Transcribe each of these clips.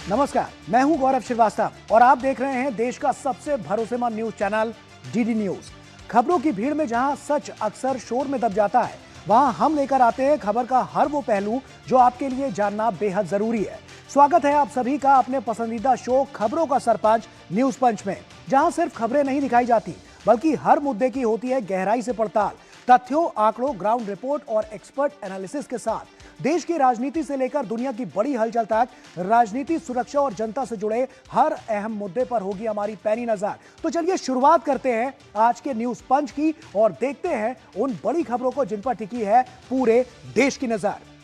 नमस्कार, मैं हूं गौरव श्रीवास्तव और आप देख रहे हैं देश का सबसे भरोसेमंद न्यूज चैनल डीडी न्यूज। खबरों की भीड़ में जहां सच अक्सर शोर में दब जाता है, वहां हम लेकर आते हैं खबर का हर वो पहलू जो आपके लिए जानना बेहद जरूरी है। स्वागत है आप सभी का अपने पसंदीदा शो खबरों का सरपंच न्यूज पंच में, जहां सिर्फ खबरें नहीं दिखाई जाती बल्कि हर मुद्दे की होती है गहराई से पड़ताल। तथ्यों, आंकड़ों, ग्राउंड रिपोर्ट और एक्सपर्ट एनालिसिस के साथ देश की राजनीति से लेकर दुनिया की बड़ी हलचल तक राजनीति, सुरक्षा और जनता से जुड़े हर अहम मुद्दे पर होगी हमारी पैनी नजर। तो चलिए शुरुआत करते हैं आज के न्यूज पंच की और देखते हैं उन बड़ी खबरों को जिन पर टिकी है पूरे देश की नजर।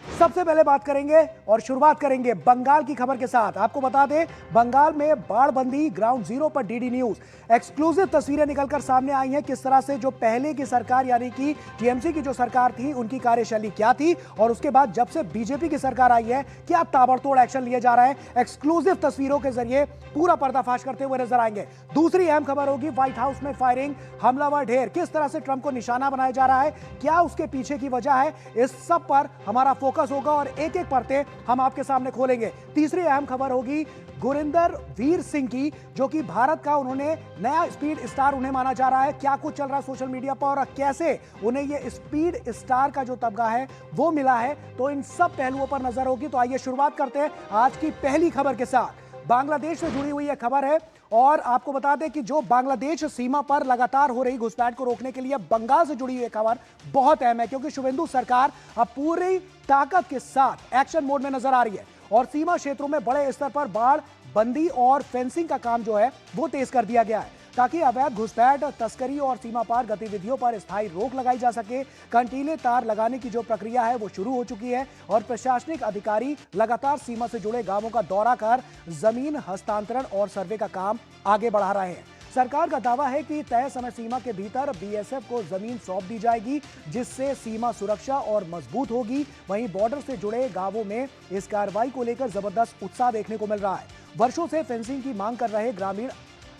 सबसे पहले बात करेंगे और शुरुआत करेंगे बंगाल की खबर के साथ। आपको बता दें, बंगाल में बाढ़बंदी ग्राउंड जीरो पर डीडी न्यूज एक्सक्लूसिव तस्वीरें निकलकर सामने आई हैं। किस तरह से जो पहले की सरकार यानी कि टीएमसी की जो सरकार थी उनकी कार्यशैली क्या थी और उसके बाद जब से बीजेपी की सरकार आई है क्या ताबड़तोड़ एक्शन लिया जा रहा है, एक्सक्लूसिव तस्वीरों के जरिए पूरा पर्दाफाश करते हुए नजर आएंगे। दूसरी अहम खबर होगी व्हाइट हाउस में फायरिंग, हमलावर ढेर, किस तरह से ट्रंप को निशाना बनाया जा रहा है, क्या उसके पीछे की वजह है, इस सब पर हमारा फोकस होगा और एक एक परतें हम आपके सामने खोलेंगे। तीसरी अहम खबर होगी गुरिंदर वीर सिंह की, जो कि भारत का उन्होंने नया स्पीड स्टार उन्हें माना जा रहा है। क्या कुछ चल रहा है सोशल मीडिया पर और कैसे उन्हें ये स्पीड स्टार का जो तमगा है वो मिला है, तो इन सब पहलुओं पर नजर होगी। तो आइए शुरुआत करते हैं आज की पहली खबर के साथ। बांग्लादेश से जुड़ी हुई यह खबर है और आपको बता दें कि जो बांग्लादेश सीमा पर लगातार हो रही घुसपैठ को रोकने के लिए बंगाल से जुड़ी हुई खबर बहुत अहम है, क्योंकि शुभेंदु सरकार अब पूरी ताकत के साथ एक्शन मोड में नजर आ रही है और सीमा क्षेत्रों में बड़े स्तर पर बाढ़ बंदी और फेंसिंग का काम जो है वो तेज कर दिया गया है ताकि अवैध घुसपैठ, तस्करी और सीमा पार गतिविधियों पर स्थायी रोक लगाई जा सके। कंटीले तार लगाने की जो प्रक्रिया है वो शुरू हो चुकी है और प्रशासनिक अधिकारी लगातार सीमा से जुड़े गांवों का दौरा कर जमीन हस्तांतरण और सर्वे का काम आगे बढ़ा रहे हैं। सरकार का दावा है कि तय समय सीमा के भीतर बीएसएफ को जमीन सौंप दी जाएगी, जिससे सीमा सुरक्षा और मजबूत होगी। वहीं बॉर्डर से जुड़े गांवों में इस कार्रवाई को लेकर जबरदस्त उत्साह देखने को मिल रहा है। वर्षों से फेंसिंग की मांग कर रहे ग्रामीण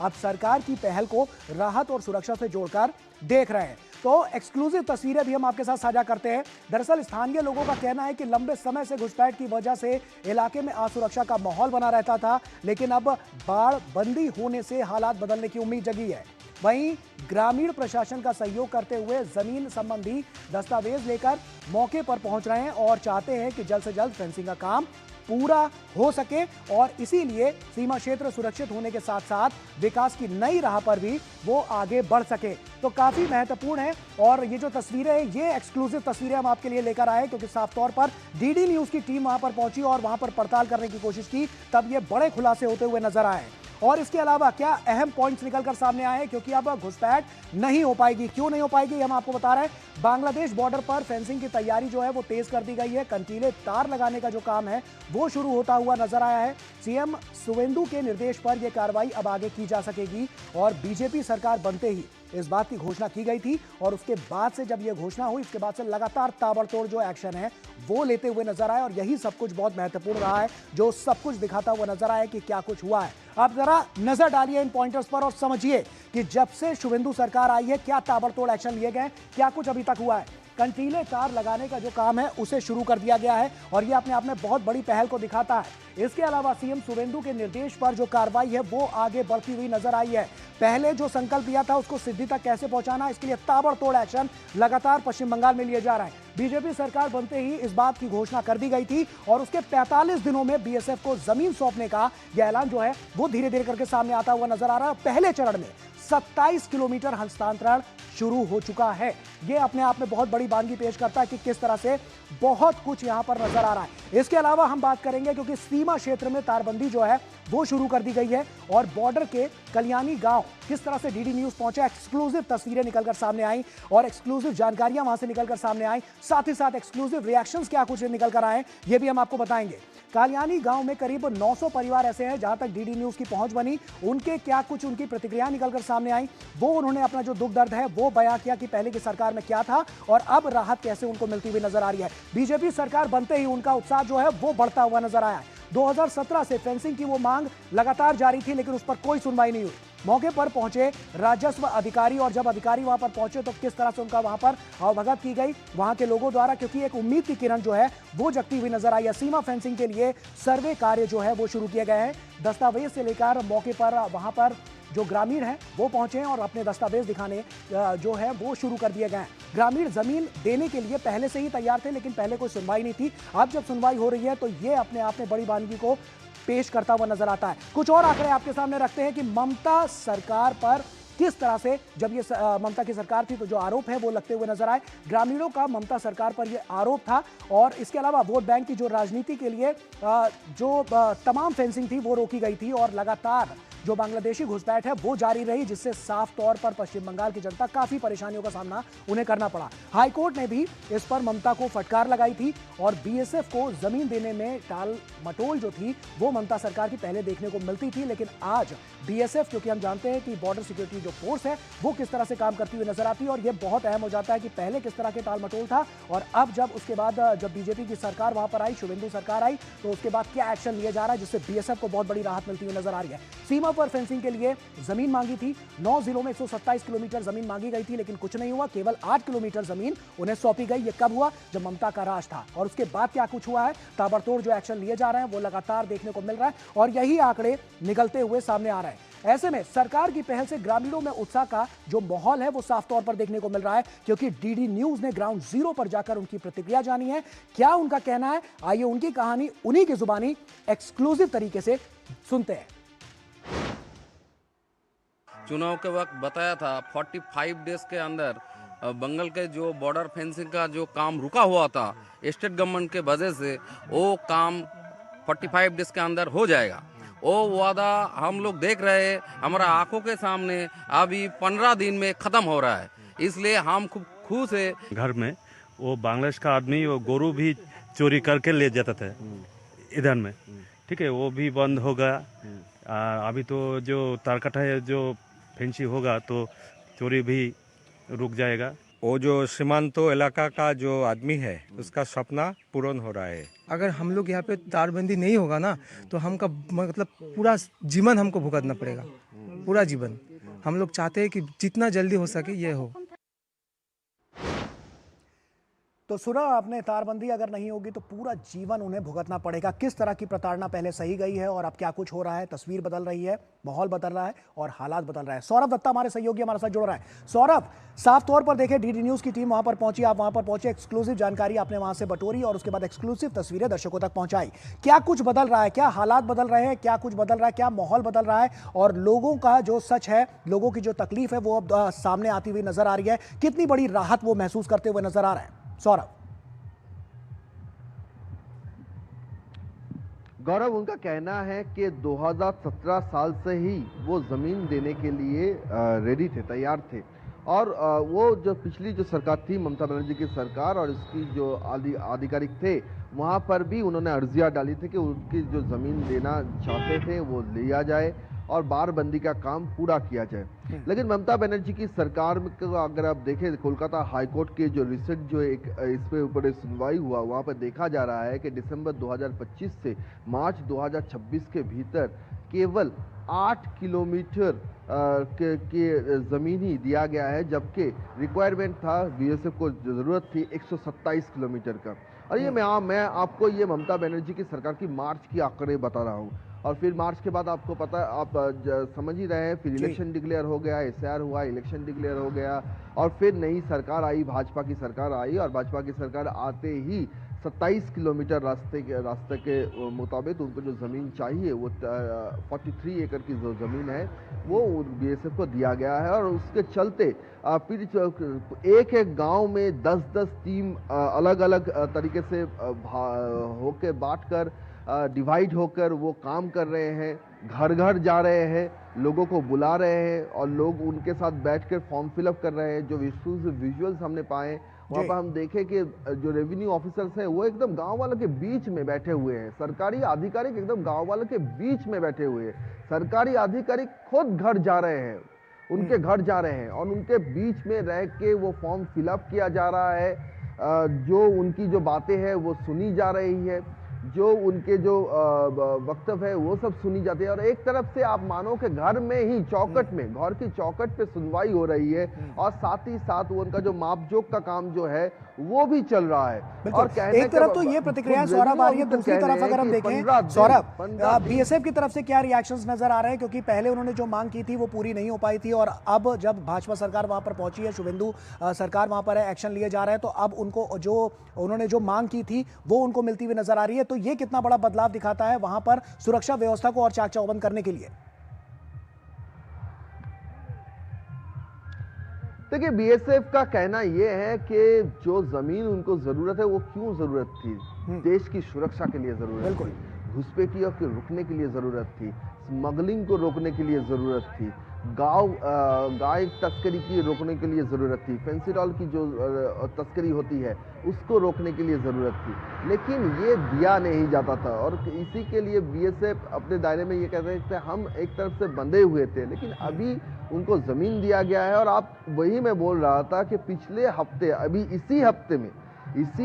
अब सरकार की पहल को राहत और सुरक्षा से जोड़कर देख रहे हैं। तो एक्सक्लूसिव तस्वीरें भी हम आपके साथ साझा करते हैं। दरअसल स्थानीय लोगों का कहना है कि लंबे समय से घुसपैठ की वजह से इलाके में असुरक्षा का माहौल बना रहता था, लेकिन अब बाढ़ बंदी होने से हालात बदलने की उम्मीद जगी है। वहीं ग्रामीण प्रशासन का सहयोग करते हुए जमीन संबंधी दस्तावेज लेकर मौके पर पहुंच रहे हैं और चाहते हैं कि जल्द से जल्द फेंसिंग का काम पूरा हो सके और इसीलिए सीमा क्षेत्र सुरक्षित होने के साथ साथ विकास की नई राह पर भी वो आगे बढ़ सके। तो काफी महत्वपूर्ण है और ये जो तस्वीरें हैं ये एक्सक्लूसिव तस्वीरें हम आपके लिए लेकर आए, क्योंकि साफ तौर पर डीडी न्यूज की टीम वहां पर पहुंची और वहां पर पड़ताल करने की कोशिश की, तब ये बड़े खुलासे होते हुए नजर आए। और इसके अलावा क्या अहम पॉइंट्स निकलकर सामने आए, क्योंकि अब घुसपैठ नहीं हो पाएगी। क्यों नहीं हो पाएगी हम आपको बता रहे हैं। बांग्लादेश बॉर्डर पर फेंसिंग की तैयारी जो है वो तेज कर दी गई है। कंटीले तार लगाने का जो काम है वो शुरू होता हुआ नजर आया है। सीएम शुवेंदु के निर्देश पर यह कार्रवाई अब आगे की जा सकेगी और बीजेपी सरकार बनते ही इस बात की घोषणा की गई थी और उसके बाद से जब यह घोषणा हुई उसके बाद से लगातार ताबड़तोड़ जो एक्शन है वो लेते हुए नजर आए और यही सब कुछ बहुत महत्वपूर्ण रहा है, जो सब कुछ दिखाता हुआ नजर आया कि क्या कुछ हुआ है। आप जरा नजर डालिए इन पॉइंटर्स पर और समझिए कि जब से शुभेंदु सरकार आई है क्या ताबड़तोड़ एक्शन लिए गए, क्या कुछ अभी तक हुआ है। कंटीले तार लगाने का जो काम है उसे शुरू कर दिया गया है और यह अपने आप में बहुत बड़ी पहल को दिखाता है। इसके अलावा सीएम शुवेंदु के निर्देश पर जो कार्रवाई है वो आगे बढ़ती हुई नजर आई है। पहले जो संकल्प लिया था उसको सिद्धि तक कैसे पहुंचाना, इसके लिए ताबड़तोड़ एक्शन लगातार पश्चिम बंगाल में लिए जा रहा है। बीजेपी सरकार बनते ही इस बात की घोषणा कर दी गई थी और उसके 45 दिनों में बीएसएफ को जमीन सौंपने का यह ऐलान जो है वो धीरे धीरे करके सामने आता हुआ नजर आ रहा है। पहले चरण में 27 किलोमीटर हस्तांतरण शुरू हो चुका है। यह अपने आप में बहुत बड़ी बानगी पेश करता है कि किस तरह से बहुत कुछ यहां पर नजर आ रहा है। इसके अलावा हम बात करेंगे क्योंकि सीमा क्षेत्र में तारबंदी जो है वो शुरू कर दी गई है और बॉर्डर के कल्याणी गांव किस तरह से डीडी न्यूज पहुंचा, एक्सक्लूसिव तस्वीरें निकलकर सामने आई और एक्सक्लूसिव जानकारियां वहां से निकलकर सामने आई, साथ ही साथ एक्सक्लूसिव रिएक्शंस क्या कुछ निकलकर आए ये भी हम आपको बताएंगे। कालियानी गांव में करीब 900 परिवार ऐसे हैं जहां तक डीडी न्यूज की पहुंच बनी, उनके क्या कुछ उनकी प्रतिक्रियाएं निकलकर सामने आई, वो उन्होंने अपना जो दुख दर्द है वो बयां किया कि पहले की सरकार में क्या था और अब राहत कैसे उनको मिलती हुई नजर आ रही है। बीजेपी सरकार बनते ही उनका उत्साह जो है वो बढ़ता हुआ नजर आया है। 2017 से फेंसिंग की वो मांग लगातार जारी थी लेकिन उस पर कोई सुनवाई नहीं हुई। मौके पर पहुंचे राजस्व अधिकारी, और जब अधिकारी वहां पर पहुंचे तो किस तरह से उनका वहां पर आवभगत की गई वहां के लोगों द्वारा, क्योंकि एक उम्मीद की किरण जो है वो जगती हुई नजर आई है। सीमा फेंसिंग के लिए सर्वे कार्य जो है वो शुरू किए गए हैं। दस्तावेज से लेकर मौके पर वहां पर जो ग्रामीण हैं वो पहुंचे हैं और अपने दस्तावेज दिखाने जो है वो शुरू कर दिए गए हैं। ग्रामीण जमीन देने के लिए पहले से ही तैयार थे, लेकिन पहले कोई सुनवाई नहीं थी। अब जब सुनवाई हो रही है तो ये अपने आप में बड़ी वानगी को पेश करता हुआ नजर आता है। कुछ और आंकड़े आपके सामने रखते हैं कि ममता सरकार पर किस तरह से, जब ये ममता की सरकार थी तो जो आरोप है वो लगते हुए नजर आए। ग्रामीणों का ममता सरकार पर ये आरोप था, और इसके अलावा वोट बैंक की जो राजनीति के लिए जो तमाम फेंसिंग थी वो रोकी गई थी, और लगातार जो बांग्लादेशी घुसपैठ है वो जारी रही, जिससे साफ तौर पर पश्चिम बंगाल की जनता काफी परेशानियों का सामना उन्हें करना पड़ा। हाईकोर्ट ने भी इस पर ममता को फटकार लगाई थी, और बीएसएफ को जमीन देने में टाल मटोल जो थी वो ममता सरकार की पहले देखने को मिलती थी। लेकिन आज बीएसएफ, क्योंकि हम जानते हैं कि बॉर्डर सिक्योरिटी जो फोर्स है वो किस तरह से काम करती हुई नजर आती है, और यह बहुत अहम हो जाता है कि पहले किस तरह के टाल मटोल था, और अब जब उसके बाद जब बीजेपी की सरकार वहां पर आई, शुभेंदु सरकार आई, तो उसके बाद क्या एक्शन लिया जा रहा है जिससे बीएसएफ को बहुत बड़ी राहत मिलती हुई नजर आ रही है। सीमा पर फेंसिंग के लिए जमीन मांगी थी, 9 जिलों में 127 किलोमीटर जमीन मांगी गई थी, लेकिन कुछ नहीं हुआ। केवल 8 किलोमीटर जमीन उन्हें सौंपी गई। ये कब हुआ? जब ममता का राज था। और उसके बाद क्या कुछ हुआ है, ताबड़तोड़ जो एक्शन लिए जा रहे हैं वो लगातार देखने को मिल रहा है, और यही आंकड़े निकलते हुए सामने आ रहे हैं। ऐसे में सरकार की पहल से ग्रामीणों में उत्साह का जो माहौल है वो साफ तौर पर देखने को मिल रहा है, क्योंकि डीडी न्यूज ने ग्राउंड जीरो पर जाकर उनकी प्रतिक्रिया जानी है। क्या उनका कहना है, आइए उनकी कहानी उन्हीं की जुबानी एक्सक्लूसिव तरीके से सुनते हैं। चुनाव के वक्त बताया था 45 डेज के अंदर बंगाल के जो बॉर्डर फेंसिंग का जो काम रुका हुआ था स्टेट गवर्नमेंट के वजह से, वो काम 45 डेज के अंदर हो जाएगा। वो वादा हम लोग देख रहे हैं हमारा आंखों के सामने, अभी 15 दिन में खत्म हो रहा है, इसलिए हम खूब खुश है। घर में वो बांग्लादेश का आदमी वो गोरू भी चोरी करके ले जाता था इधर में, ठीक है, वो भी बंद हो गया। अभी तो जो तारकटा है जो फेंसी होगा तो चोरी भी रुक जाएगा। वो जो सीमांतो इलाका का जो आदमी है उसका सपना पूर्ण हो रहा है। अगर हम लोग यहाँ पे तारबंदी नहीं होगा ना तो हमका मतलब पूरा जीवन हमको भुगतना पड़ेगा, पूरा जीवन। हम लोग चाहते हैं कि जितना जल्दी हो सके ये हो। तो सुना आपने, तारबंदी अगर नहीं होगी तो पूरा जीवन उन्हें भुगतना पड़ेगा। किस तरह की प्रताड़ना पहले सही गई है और अब क्या कुछ हो रहा है, तस्वीर बदल रही है, माहौल बदल रहा है और हालात बदल रहा है। सौरभ दत्ता हमारे सहयोगी हमारे साथ जुड़ रहा है। सौरभ, साफ तौर पर देखें डीडी न्यूज की टीम वहां पर पहुंची, आप वहां पर पहुंचे, एक्सक्लूसिव जानकारी आपने वहां से बटोरी और उसके बाद एक्सक्लूसिव तस्वीरें दर्शकों तक पहुंचाई। क्या कुछ बदल रहा है, क्या हालात बदल रहे हैं, क्या कुछ बदल रहा है, क्या माहौल बदल रहा है, और लोगों का जो सच है, लोगों की जो तकलीफ है वो अब सामने आती हुई नजर आ रही है। कितनी बड़ी राहत वो महसूस करते हुए नजर आ रहा है सौरभ? गौरव, उनका कहना है कि 2017 साल से ही वो ज़मीन देने के लिए रेडी थे, तैयार थे, और वो जो पिछली जो सरकार थी ममता बनर्जी की सरकार और इसकी जो आधिकारिक थे वहाँ पर भी उन्होंने अर्जियाँ डाली थी कि उनकी जो ज़मीन देना चाहते थे वो लिया जाए और बारबंदी का काम पूरा किया जाए। लेकिन ममता बनर्जी की सरकार में अगर आप देखें, कोलकाता हाईकोर्ट के जो रिसेंट जो एक इस पे ऊपर सुनवाई हुआ वहाँ पर देखा जा रहा है कि दिसंबर 2025 से मार्च 2026 के भीतर केवल 8 किलोमीटर के ज़मीन ही दिया गया है, जबकि रिक्वायरमेंट था, बीएसएफ को ज़रूरत थी 127 किलोमीटर का। और ये मैं आपको ये ममता बनर्जी की सरकार की मार्च की आंकड़े बता रहा हूँ, और फिर मार्च के बाद आपको पता, आप समझ ही रहे हैं, फिर इलेक्शन डिक्लेयर हो गया, एसआर हुआ, इलेक्शन डिक्लेयर हो गया, और फिर नई सरकार आई, भाजपा की सरकार आई, और भाजपा की सरकार आते ही 27 किलोमीटर रास्ते के मुताबिक उनको जो ज़मीन चाहिए वो 43 एकड़ की जो ज़मीन है वो बीएसएफ को दिया गया है। और उसके चलते फिर एक एक गांव में 10-10 टीम अलग अलग तरीके से होके बांट कर डिवाइड होकर वो काम कर रहे हैं, घर घर जा रहे हैं, लोगों को बुला रहे हैं और लोग उनके साथ बैठकर फॉर्म फिलअप कर रहे हैं। जो विजुअल्स हमने पाए वहाँ पर हम देखें कि जो रेवेन्यू ऑफिसर्स हैं वो एकदम गांव वालों के बीच में बैठे हुए हैं, सरकारी आधिकारिक एकदम गांव वालों के बीच में बैठे हुए हैं। सरकारी आधिकारिक खुद घर जा रहे हैं, उनके घर जा रहे हैं और उनके बीच में रह के वो फॉर्म फिलअप किया जा रहा है, जो उनकी जो बातें हैं वो सुनी जा रही है। जो उनके जो वक्तव्य है वो सब सुनी जाती है, और एक तरफ से आप मानो कि घर में ही चौखट में, घर की चौखट पे सुनवाई हो रही है, और साथ ही साथ वो उनका जो मापजोक का काम जो है वो भी चल रहा है। और एक तरफ तो ये प्रतिक्रिया सौरभ आ रही है, दूसरी तरफ अगर हम देखें सौरभ, बीएसएफ की तरफ से क्या रिएक्शंस नजर आ रहे हैं, क्योंकि पहले उन्होंने जो मांग की थी वो पूरी नहीं हो पाई थी, और अब जब भाजपा सरकार वहां पर पहुंची है, शुभेंदु सरकार वहां पर है, एक्शन लिए जा रहे हैं, तो अब उनको जो उन्होंने जो मांग की थी वो उनको मिलती हुई नजर आ रही है। तो ये कितना बड़ा बदलाव दिखाता है वहां पर सुरक्षा व्यवस्था को और चाक चौबंद करने के लिए? देखिए, बीएसएफ का कहना यह है कि जो जमीन उनको जरूरत है वो क्यों जरूरत थी, देश की सुरक्षा के लिए जरूरत थी, घुसपैठियों को रोकने के लिए जरूरत थी, स्मगलिंग को रोकने के लिए जरूरत थी, गाय तस्करी की रोकने के लिए ज़रूरत थी, फेंसिडॉल की जो तस्करी होती है उसको रोकने के लिए ज़रूरत थी, लेकिन ये दिया नहीं जाता था। और इसी के लिए बीएसएफ अपने दायरे में ये कह रहे थे हम एक तरफ से बंधे हुए थे, लेकिन अभी उनको ज़मीन दिया गया है। और आप वही मैं बोल रहा था कि पिछले हफ्ते, अभी इसी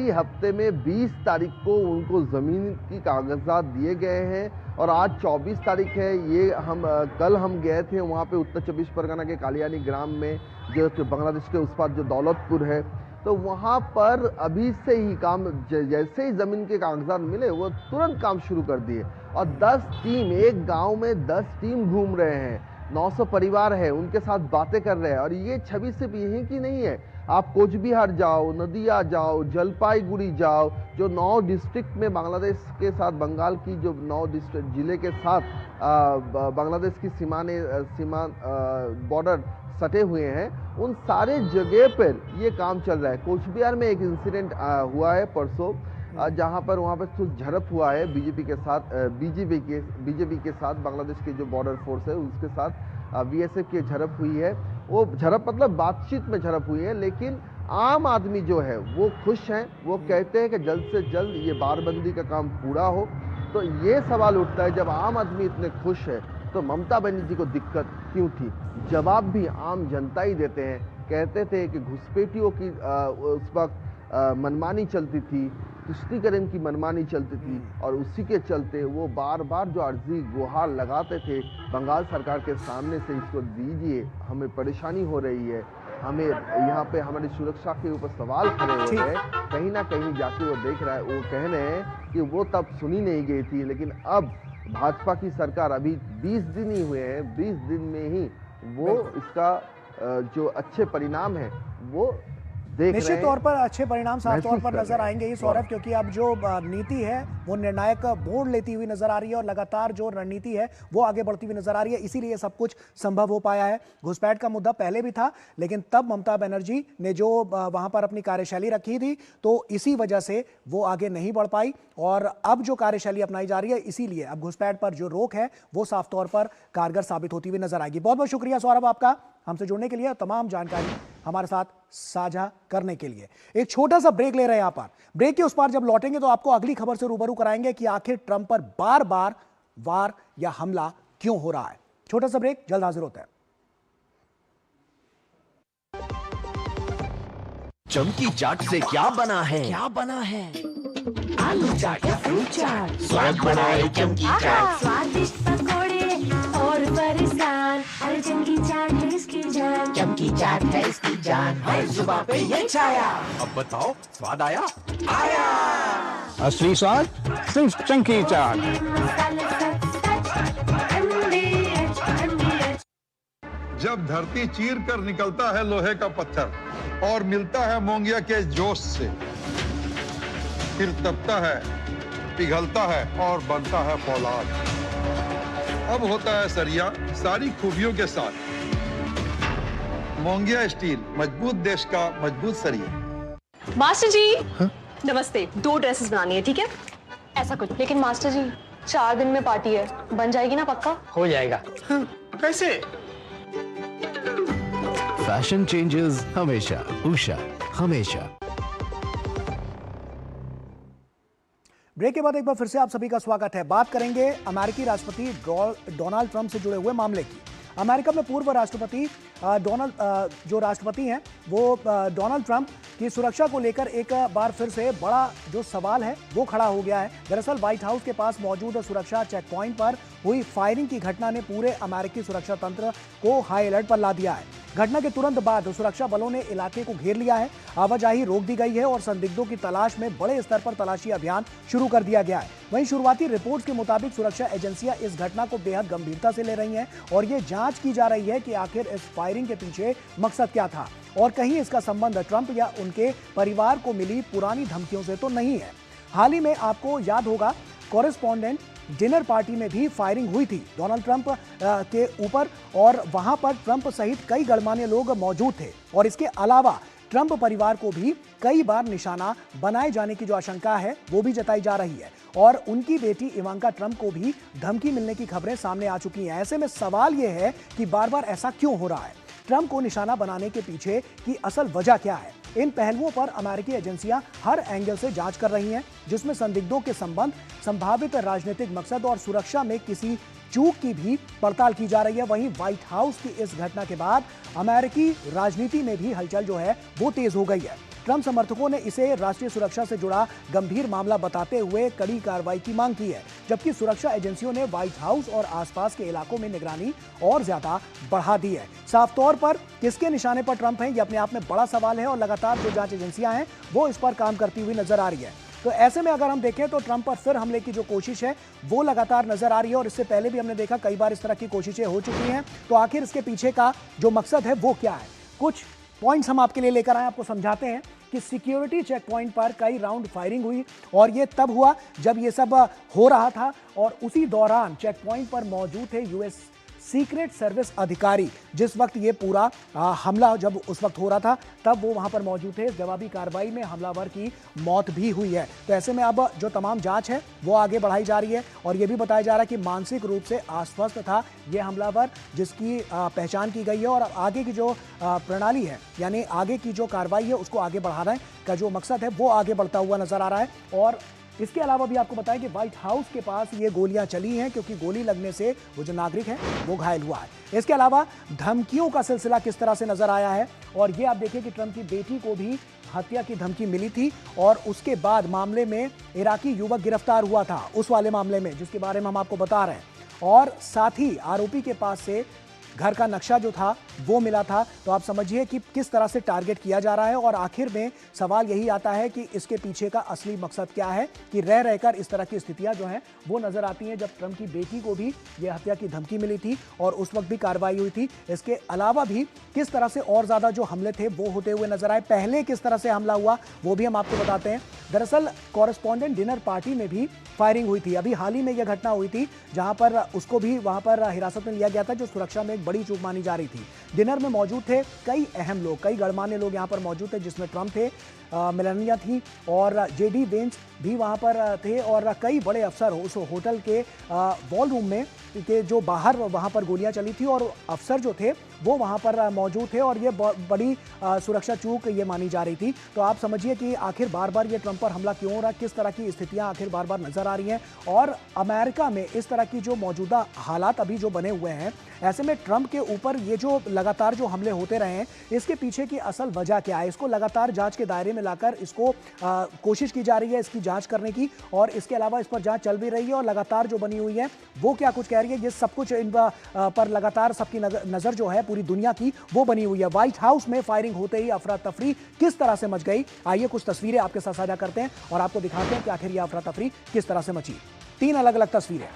हफ्ते में 20 तारीख को उनको ज़मीन की कागजात दिए गए हैं, और आज 24 तारीख है। ये कल हम गए थे वहाँ पे उत्तर 24 परगना के कालियानी ग्राम में, जो बांग्लादेश के उस पार जो दौलतपुर है, तो वहाँ पर अभी से ही काम, जैसे ही ज़मीन के कागजात मिले वो तुरंत काम शुरू कर दिए। और 10 टीम, एक गांव में 10 टीम घूम रहे हैं, 900 परिवार है, उनके साथ बातें कर रहे हैं। और ये छवि सिर्फ यहीं की नहीं है, आप कोच बिहार जाओ, नदिया जाओ, जलपाईगुड़ी जाओ, जो 9 डिस्ट्रिक्ट में बांग्लादेश के साथ, बंगाल की जो 9 डिस्ट्रिक्ट जिले के साथ बांग्लादेश की सीमा बॉर्डर सटे हुए हैं, उन सारे जगह पर ये काम चल रहा है। कोच बिहार में एक इंसिडेंट हुआ है परसों, जहां पर वहां पर कुछ झड़प हुआ है बीजेपी के साथ, बीजेपी के साथ बांग्लादेश की जो बॉर्डर फोर्स है उसके साथ बीएसएफ की झड़प हुई है। वो झड़प मतलब बातचीत में झड़प हुई है, लेकिन आम आदमी जो है वो खुश हैं, वो कहते हैं कि जल्द से जल्द ये बारबंदी का काम पूरा हो। तो ये सवाल उठता है, जब आम आदमी इतने खुश है तो ममता बनर्जी को दिक्कत क्यों थी? जवाब भी आम जनता ही देते हैं। कहते थे कि घुसपैठियों की उस वक्त मनमानी चलती थी, तुष्टीकरण की मनमानी चलती थी, और उसी के चलते वो बार बार जो अर्जी गुहार लगाते थे बंगाल सरकार के सामने से, इसको दीजिए, हमें परेशानी हो रही है, हमें यहाँ पे हमारी सुरक्षा के ऊपर सवाल खड़े हो रहे हैं। कहीं ना कहीं जाके वो देख रहा है, वो कह रहे हैं कि वो तब सुनी नहीं गई थी, लेकिन अब भाजपा की सरकार, अभी 20 दिन ही हुए हैं, 20 दिन में ही वो इसका जो अच्छे परिणाम है वो निश्चित तौर पर अच्छे परिणाम साफ तौर पर नजर आएंगे ही सौरभ, क्योंकि अब जो नीति है वो निर्णायक मोड़ लेती हुई नजर आ रही है, और लगातार जो रणनीति है वो आगे बढ़ती हुई नजर आ रही है। इसीलिए सब कुछ संभव हो पाया है। घुसपैठ का मुद्दा पहले भी था, लेकिन तब ममता बनर्जी ने जो वहां पर अपनी कार्यशैली रखी थी, तो इसी वजह से वो आगे नहीं बढ़ पाई, और अब जो कार्यशैली अपनाई जा रही है, इसीलिए अब घुसपैठ पर जो रोक है वो साफ तौर पर कारगर साबित होती हुई नजर आएगी। बहुत बहुत शुक्रिया सौरभ आपका हमसे जुड़ने के लिए, तमाम जानकारी हमारे साथ साझा करने के लिए। एक छोटा सा ब्रेक ले रहे हैं यहाँ पर। ब्रेक के उस पार जब लौटेंगे तो आपको अगली खबर से रूबरू कराएंगे कि आखिर ट्रंप पर बार बार वार या हमला क्यों हो रहा है। छोटा सा ब्रेक, जल्द हाजिर होता है। चमकी चाट से क्या बना है? आलू चाट या फ्रूट चाट, स्वाद बनाए चमकी चाट, स्वादिष्ट पकोड़े और फरसान, हर चमकी चाट है इसकी जान, चमकी चाट है इसकी जान, हर जुबान पे ये छाया। अब बताओ स्वाद आया? असली स्वाद सिर्फ चमकी चाट। मसाले सच जब धरती चीर कर निकलता है लोहे का पत्थर और मिलता है मोंगिया के जोश से, फिर तपता है, पिघलता है और बनता है फौलाद। अब होता है सरिया सारी खूबियों के साथ। मोंगिया स्टील, मजबूत देश का मजबूत सरिया। मास्टर जी नमस्ते, 2 ड्रेसेस बनानी है, ठीक है? ऐसा कुछ। लेकिन मास्टर जी 4 दिन में पार्टी है, बन जाएगी ना पक्का? हो जाएगा। कैसे? फैशन चेंजेस हमेशा, उषा हमेशा। ब्रेक के बाद एक बार फिर से आप सभी का स्वागत है। बात करेंगे अमेरिकी राष्ट्रपति डोनाल्ड ट्रंप से जुड़े हुए मामले की। अमेरिका में पूर्व राष्ट्रपति जो राष्ट्रपति हैं वो डोनाल्ड ट्रंप की सुरक्षा को लेकर एक बार फिर से बड़ा जो सवाल है वो खड़ा हो गया है। दरअसल व्हाइट हाउस के पास मौजूद सुरक्षा चेक पॉइंट पर हुई फायरिंग की घटना ने पूरे अमेरिकी सुरक्षा तंत्र को हाई अलर्ट पर ला दिया है। घटना के तुरंत बाद सुरक्षा बलों ने इलाके को घेर लिया है, आवाजाही रोक दी गई है और संदिग्धों की तलाश में बड़े स्तर पर तलाशी अभियान शुरू कर दिया गया है। वहीं शुरुआती रिपोर्ट्स के मुताबिक सुरक्षा एजेंसियां इस घटना को बेहद गंभीरता से ले रही हैं और ये जांच की जा रही है कि आखिर इस फायरिंग के पीछे मकसद क्या था और कहीं इसका संबंध ट्रंप या उनके परिवार को मिली पुरानी धमकियों से तो नहीं है। हाल ही में आपको याद होगा कॉरेस्पॉन्डेंट डिनर पार्टी में भी फायरिंग हुई थी डोनाल्ड ट्रंप के ऊपर और वहां पर ट्रंप सहित कई गणमान्य लोग मौजूद थे और इसके अलावा ट्रंप परिवार को भी कई बार निशाना बनाए जाने की जो आशंका है वो भी जताई जा रही है और उनकी बेटी इवांका ट्रंप को भी धमकी मिलने की खबरें सामने आ चुकी हैं। ऐसे में सवाल यह है कि बार बार ऐसा क्यों हो रहा है, ट्रंप को निशाना बनाने के पीछे की असल वजह क्या है। इन पहलुओं पर अमेरिकी एजेंसियां हर एंगल से जांच कर रही हैं, जिसमें संदिग्धों के संबंध, संभावित राजनीतिक मकसद और सुरक्षा में किसी चूक की भी पड़ताल की जा रही है। वहीं व्हाइट हाउस की इस घटना के बाद अमेरिकी राजनीति में भी हलचल जो है वो तेज हो गई है। ट्रंप समर्थकों ने इसे राष्ट्रीय सुरक्षा से जुड़ा गंभीर मामला बताते हुए कड़ी कार्रवाई की मांग की है, जबकि सुरक्षा एजेंसियों ने व्हाइट हाउस और आसपास के इलाकों में निगरानी और ज्यादा बढ़ा दी है। साफ तौर पर किसके निशाने पर ट्रंप हैं, ये अपने आप में बड़ा सवाल है और लगातार जो जांच एजेंसियां हैं वो इस पर काम करती हुई नजर आ रही है। तो ऐसे में अगर हम देखें तो ट्रंप पर फिर हमले की जो कोशिश है वो लगातार नजर आ रही है और इससे पहले भी हमने देखा कई बार इस तरह की कोशिशें हो चुकी हैं। तो आखिर इसके पीछे का जो मकसद है वो क्या है, कुछ पॉइंट्स हम आपके लिए लेकर आए, आपको समझाते हैं कि सिक्योरिटी चेक पॉइंट पर कई राउंड फायरिंग हुई और ये तब हुआ जब ये सब हो रहा था और उसी दौरान चेक पॉइंट पर मौजूद थे यूएस सीक्रेट सर्विस अधिकारी। जिस वक्त ये पूरा हमला जब उस वक्त हो रहा था तब वो वहां पर मौजूद थे। जवाबी कार्रवाई में हमलावर की मौत भी हुई है। तो ऐसे में अब जो तमाम जांच है वो आगे बढ़ाई जा रही है और ये भी बताया जा रहा है कि मानसिक रूप से अस्वस्थ था ये हमलावर, जिसकी पहचान की गई है और आगे की जो प्रणाली है यानी आगे की जो कार्रवाई है उसको आगे बढ़ाने का जो मकसद है वो आगे बढ़ता हुआ नजर आ रहा है। और इसके अलावा भी आपको बताएं कि व्हाइट हाउस के पास ये गोलियां चली हैं क्योंकि गोली लगने से वो जो नागरिक है वो घायल हुआ है। इसके अलावा धमकियों का सिलसिला किस तरह से नजर आया है और ये आप देखिए कि ट्रंप की बेटी को भी हत्या की धमकी मिली थी और उसके बाद मामले में इराकी युवक गिरफ्तार हुआ था, उस वाले मामले में जिसके बारे में हम आपको बता रहे हैं। और साथ ही आरोपी के पास से घर का नक्शा जो था वो मिला था। तो आप समझिए कि किस तरह से टारगेट किया जा रहा है और आखिर में सवाल यही आता है कि इसके पीछे का असली मकसद क्या है कि रह रहकर इस तरह की स्थितियां जो हैं वो नजर आती हैं। जब ट्रंप की बेटी को भी ये हत्या की धमकी मिली थी और उस वक्त भी कार्रवाई हुई थी। इसके अलावा भी किस तरह से और ज्यादा जो हमले थे वो होते हुए नजर आए, पहले किस तरह से हमला हुआ वो भी हम आपको बताते हैं। दरअसल कॉरेस्पॉन्डेंट डिनर पार्टी में भी फायरिंग हुई थी। अभी हाल ही में यह घटना हुई थी जहां पर उसको भी वहां पर हिरासत में लिया गया था, जो सुरक्षा में एक बड़ी चूक मानी जा रही थी। डिनर में मौजूद थे कई अहम लोग, कई गणमान्य लोग यहां पर मौजूद थे, जिसमें ट्रंप थे, मेलानिया थी और जेडी वेंस भी वहां पर थे और कई बड़े अफसर उस होटल के वॉल रूम में के जो बाहर वहां पर गोलियां चली थी और अफसर जो थे वो वहां पर मौजूद थे और ये बड़ी सुरक्षा चूक ये मानी जा रही थी। तो आप समझिए कि आखिर बार बार ये ट्रंप पर हमला क्यों हो रहा है, किस तरह की स्थितियां आखिर बार बार नजर आ रही हैं और अमेरिका में इस तरह की जो मौजूदा हालात अभी जो बने हुए हैं, ऐसे में ट्रंप के ऊपर ये जो लगातार जो हमले होते रहे हैं इसके पीछे की असल वजह क्या है, इसको लगातार जांच के दायरे में लाकर इसको कोशिश की जा रही है इसकी जांच करने की और इसके अलावा इस पर जांच चल भी रही है और लगातार जो बनी हुई है वो क्या कुछ कह रही है, ये सब कुछ इन पर लगातार सबकी नजर जो है पूरी दुनिया की वो बनी हुई है। व्हाइट हाउस में फायरिंग होते ही अफरा तफरी किस तरह से मच गई, आइए कुछ तस्वीरें आपके साथ साझा करते हैं और आपको दिखाते हैं कि आखिर ये अफरा तफरी किस तरह से मची। 3 अलग अलग तस्वीरें।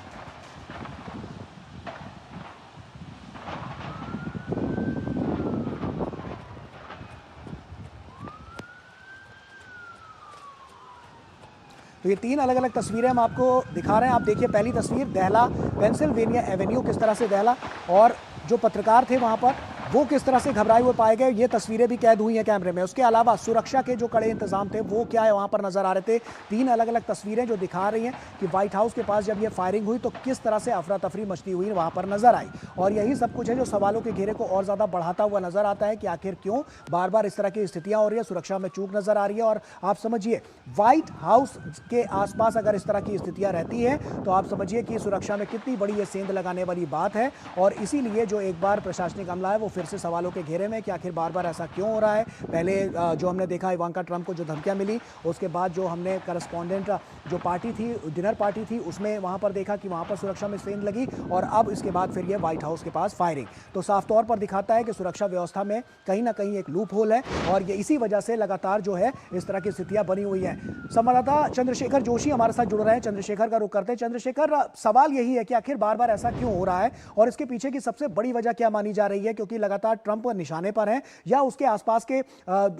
तो ये 3 अलग अलग तस्वीरें हम आपको दिखा रहे हैं। आप देखिए पहली तस्वीर दहला पेंसिल्वेनिया एवेन्यू किस तरह से दहला और जो पत्रकार थे वहां पर वो किस तरह से घबराए हुए पाए गए, ये तस्वीरें भी कैद हुई हैं कैमरे में। उसके अलावा सुरक्षा के जो कड़े इंतजाम थे वो क्या है वहां पर नजर आ रहे थे। 3 अलग अलग तस्वीरें जो दिखा रही हैं कि व्हाइट हाउस के पास जब ये फायरिंग हुई तो किस तरह से अफरा तफरी मचती हुई वहां पर नजर आई। और यही सब कुछ है जो सवालों के घेरे को और ज्यादा बढ़ाता हुआ नजर आता है कि आखिर क्यों बार बार इस तरह की स्थितियां हो रही है, सुरक्षा में चूक नजर आ रही है। और आप समझिए व्हाइट हाउस के आसपास अगर इस तरह की स्थितियां रहती है तो आप समझिए कि सुरक्षा में कितनी बड़ी ये सेंध लगाने वाली बात है। और इसीलिए जो एक बार प्रशासनिक अमला है वो फिर से सवालों के घेरे में कि आखिर बार बार ऐसा क्यों हो रहा है। पहले जो हमने देखा इवांका ट्रंप को जो धमकियां मिली, उसके बाद जो हमने करस्पॉन्डेंट जो पार्टी थी, डिनर पार्टी थी, उसमें वहां पर देखा कि वहां पर सुरक्षा में सेंध लगी। और अब इसके बाद फिर ये व्हाइट हाउस के पास फायरिंग, तो साफ तौर पर दिखाता है कि सुरक्षा व्यवस्था में कहीं ना कहीं एक लूप होल है। और ये इसी वजह से लगातार जो है इस तरह की स्थितियां बनी हुई हैं। संवाददाता चंद्रशेखर जोशी हमारे साथ जुड़ रहे हैं। चंद्रशेखर का रुख करते हैं। चंद्रशेखर, सवाल यही है कि आखिर बार बार ऐसा क्यों हो रहा है और इसके पीछे की सबसे बड़ी वजह क्या मानी जा रही है, क्योंकि लगातार ट्रंप निशाने पर हैं या उसके आसपास के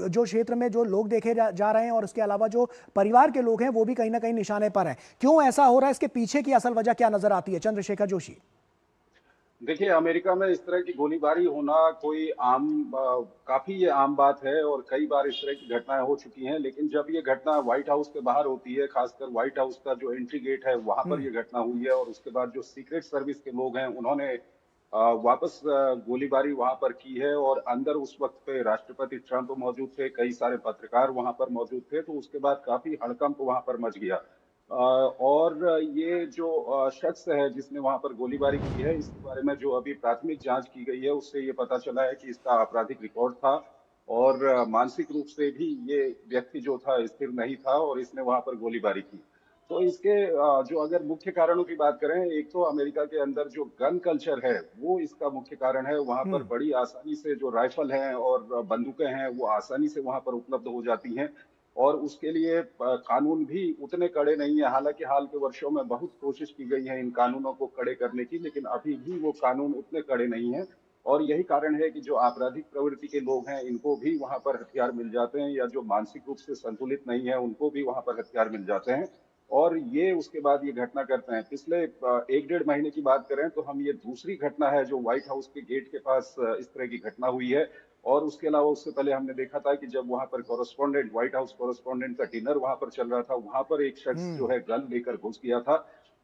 जो क्षेत्र में जो लोग देखे जा रहे हैं और उसके अलावा जो परिवार के लोग हैं वो भी कहीं ना कहीं निशाने पर हैं। क्यों ऐसा हो रहा है, इसके पीछे की असल वजह क्या नजर आती है चंद्रशेखर जोशी? देखिए, अमेरिका में इस तरह की गोलीबारी होना कोई काफी ये आम बात है और कई बार इस तरह की घटनाएं हो चुकी हैं। लेकिन जब ये घटना व्हाइट हाउस के बाहर होती है, खासकर व्हाइट हाउस का जो एंट्री गेट है वहां पर ये घटना हुई है, और उसके बाद जो सीक्रेट सर्विस के लोग हैं उन्होंने वापस गोलीबारी वहां पर की है। और अंदर उस वक्त पे राष्ट्रपति ट्रंप मौजूद थे, कई सारे पत्रकार वहां पर मौजूद थे, तो उसके बाद काफी हड़कंप वहां पर मच गया। और ये जो शख्स है जिसने वहां पर गोलीबारी की है, इसके बारे में जो अभी प्राथमिक जांच की गई है उससे ये पता चला है कि इसका आपराधिक रिकॉर्ड था और मानसिक रूप से भी ये व्यक्ति जो था स्थिर नहीं था और इसने वहां पर गोलीबारी की। तो इसके जो अगर मुख्य कारणों की बात करें, एक तो अमेरिका के अंदर जो गन कल्चर है वो इसका मुख्य कारण है। वहां पर बड़ी आसानी से जो राइफल हैं और बंदूकें हैं वो आसानी से वहां पर उपलब्ध हो जाती हैं, और उसके लिए कानून भी उतने कड़े नहीं है। हालांकि हाल के वर्षों में बहुत कोशिश की गई है इन कानूनों को कड़े करने की, लेकिन अभी भी वो कानून उतने कड़े नहीं हैं। और यही कारण है कि जो आपराधिक प्रवृत्ति के लोग हैं इनको भी वहां पर हथियार मिल जाते हैं, या जो मानसिक रूप से संतुलित नहीं है उनको भी वहां पर हथियार मिल जाते हैं और ये उसके बाद ये घटना करते हैं। पिछले 1-1.5 महीने की बात करें तो हम ये दूसरी घटना है जो व्हाइट हाउस के गेट के पास इस तरह की घटना हुई है। और उसके अलावा उससे पहले हमने देखा था कि जब वहां पर कॉरेस्पॉन्डेंट, व्हाइट हाउस कॉरेस्पॉन्डेंट का डिनर वहां पर चल रहा था, वहां पर एक शख्स जो है गन लेकर घुस गया था।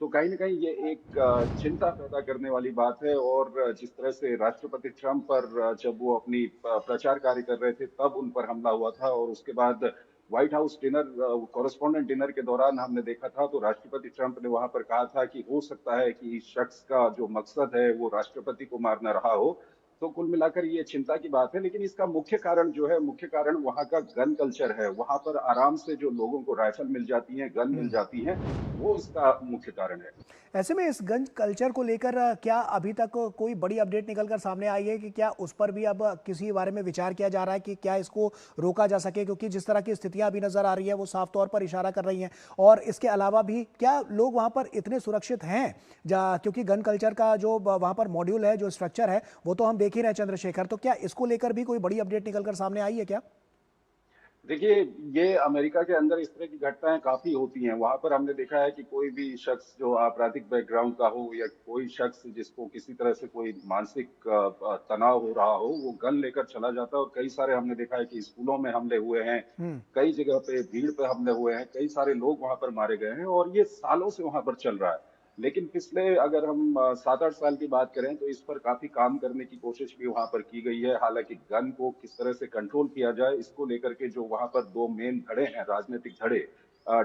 तो कहीं ना कहीं ये एक चिंता पैदा करने वाली बात है। और जिस तरह से राष्ट्रपति ट्रंप पर जब वो अपनी प्रचार कार्य कर रहे थे तब उन पर हमला हुआ था, और उसके बाद white house dinner, correspondent dinner के दौरान हमने देखा था तो राष्ट्रपति ट्रंप ने वहां पर कहा था कि हो सकता है कि इस शख्स का जो मकसद है वो राष्ट्रपति को मारना रहा हो। तो कुल मिलाकर ये चिंता की बात है। लेकिन इसका मुख्य कारण जो है, मुख्य कारण वहाँ का गन कल्चर है। वहां पर आराम से जो लोगों को राइफल मिल जाती है, गन मिल जाती है, वो इसका मुख्य कारण है। ऐसे में इस गन कल्चर को लेकर क्या अभी तक कोई बड़ी अपडेट निकलकर सामने आई है कि क्या उस पर भी अब किसी बारे में विचार किया जा रहा है कि क्या इसको रोका जा सके? क्योंकि जिस तरह की स्थितियां अभी नजर आ रही है वो साफ तौर पर इशारा कर रही हैं। और इसके अलावा भी क्या लोग वहां पर इतने सुरक्षित हैं? क्योंकि गन कल्चर का जो वहां पर मॉड्यूल है, जो स्ट्रक्चर है, वो तो हम देख ही रहे हैं चंद्रशेखर। तो क्या इसको लेकर भी कोई बड़ी अपडेट निकलकर सामने आई है क्या? देखिए, ये अमेरिका के अंदर इस तरह की घटनाएं काफी होती हैं। वहां पर हमने देखा है कि कोई भी शख्स जो आपराधिक बैकग्राउंड का हो या कोई शख्स जिसको किसी तरह से कोई मानसिक तनाव हो रहा हो, वो गन लेकर चला जाता है। और कई सारे हमने देखा है कि स्कूलों में हमले हुए हैं, कई जगह पे भीड़ पे हमले हुए हैं, कई सारे लोग वहां पर मारे गए हैं, और ये सालों से वहां पर चल रहा है। लेकिन पिछले अगर हम 7-8 साल की बात करें तो इस पर काफी काम करने की कोशिश भी वहां पर की गई है। हालांकि गन को किस तरह से कंट्रोल किया जाए, इसको लेकर के जो वहां पर 2 मेन धड़े हैं, राजनीतिक धड़े,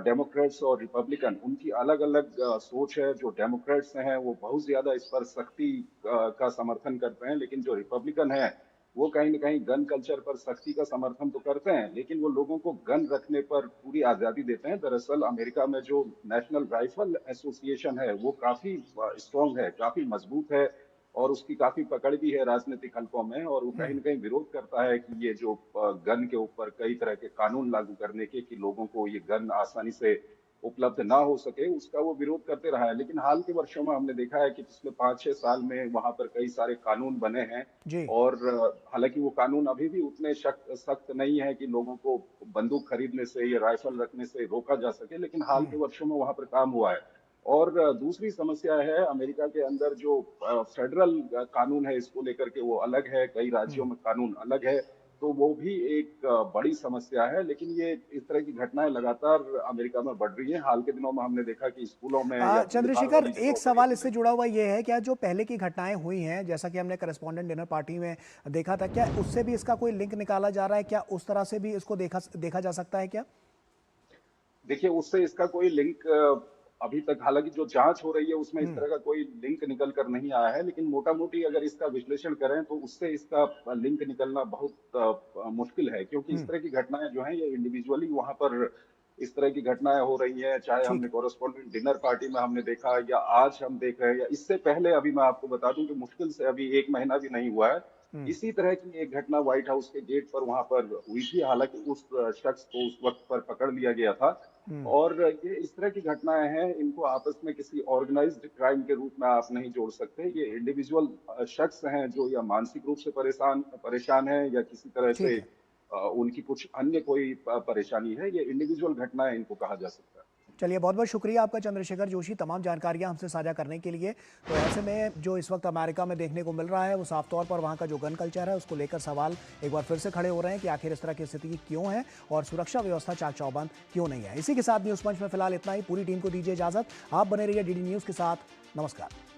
डेमोक्रेट्स और रिपब्लिकन, उनकी अलग अलग सोच है। जो डेमोक्रेट्स हैं वो बहुत ज्यादा इस पर सख्ती का समर्थन करते हैं, लेकिन जो रिपब्लिकन है वो कहीं न कहीं गन कल्चर पर सख्ती का समर्थन तो करते हैं, लेकिन वो लोगों को गन रखने पर पूरी आजादी देते हैं। दरअसल अमेरिका में जो नेशनल राइफल एसोसिएशन है वो काफी स्ट्रांग है, काफी मजबूत है, और उसकी काफी पकड़ भी है राजनीतिक हलकों में। और वो कहीं न कहीं विरोध करता है कि ये जो गन के ऊपर कई तरह के कानून लागू करने के, कि लोगों को ये गन आसानी से उपलब्ध ना हो सके, उसका वो विरोध करते रहा है। लेकिन हाल के वर्षों में हमने देखा है कि पिछले 5-6 साल में वहां पर कई सारे कानून बने हैं, और हालांकि वो कानून अभी भी उतने सख्त नहीं है कि लोगों को बंदूक खरीदने से या राइफल रखने से रोका जा सके, लेकिन हाल के वर्षों में वहां पर काम हुआ है। और दूसरी समस्या है अमेरिका के अंदर जो फेडरल कानून है इसको लेकर के वो अलग है, कई राज्यों में कानून अलग है, तो वो भी एक बड़ी समस्या है। लेकिन ये इस तरह की घटनाएं लगातार अमेरिका में बढ़ रही हैं। हाल के दिनों में हमने देखा कि स्कूलों में चंद्रशेखर, एक सवाल इससे जुड़ा हुआ ये है, क्या जो पहले की घटनाएं हुई हैं, जैसा कि हमने करेस्पॉन्डेंट डिनर पार्टी में देखा था, क्या उससे भी इसका कोई लिंक निकाला जा रहा है? क्या उस तरह से भी इसको देखा जा सकता है क्या? देखिए, उससे इसका कोई लिंक अभी तक, हालांकि जो जांच हो रही है उसमें इस तरह का कोई लिंक निकल कर नहीं आया है, लेकिन मोटा मोटी अगर इसका विश्लेषण करें तो उससे इसका लिंक निकलना बहुत मुश्किल है, क्योंकि इस तरह की घटनाएं जो हैं ये इंडिविजुअली वहां पर इस तरह की घटनाएं हो रही हैं, चाहे हमने कॉरेस्पॉन्डेंट डिनर पार्टी में हमने देखा या आज हम देख रहे हैं या इससे पहले अभी मैं आपको बता दूं कि मुश्किल से अभी 1 महीना भी नहीं हुआ है, इसी तरह की एक घटना व्हाइट हाउस के गेट पर वहां पर हुई थी। हालांकि उस शख्स को उस वक्त पर पकड़ लिया गया था। और ये इस तरह की घटनाएं हैं, इनको आपस में किसी ऑर्गेनाइज्ड क्राइम के रूप में आप नहीं जोड़ सकते। ये इंडिविजुअल शख्स हैं जो या मानसिक रूप से परेशान है या किसी तरह से उनकी कुछ अन्य कोई परेशानी है, ये इंडिविजुअल घटनाएं इनको कहा जा सकता है। चलिए, बहुत बहुत शुक्रिया आपका चंद्रशेखर जोशी, तमाम जानकारियां हमसे साझा करने के लिए। तो ऐसे में जो इस वक्त अमेरिका में देखने को मिल रहा है वो साफ तौर पर वहां का जो गन कल्चर है उसको लेकर सवाल एक बार फिर से खड़े हो रहे हैं कि आखिर इस तरह की स्थिति क्यों है और सुरक्षा व्यवस्था चाक चौबंद क्यों नहीं है। इसी के साथ न्यूज़ पंच में फिलहाल इतना ही। पूरी टीम को दीजिए इजाजत। आप बने रहिए डीडी न्यूज़ के साथ। नमस्कार।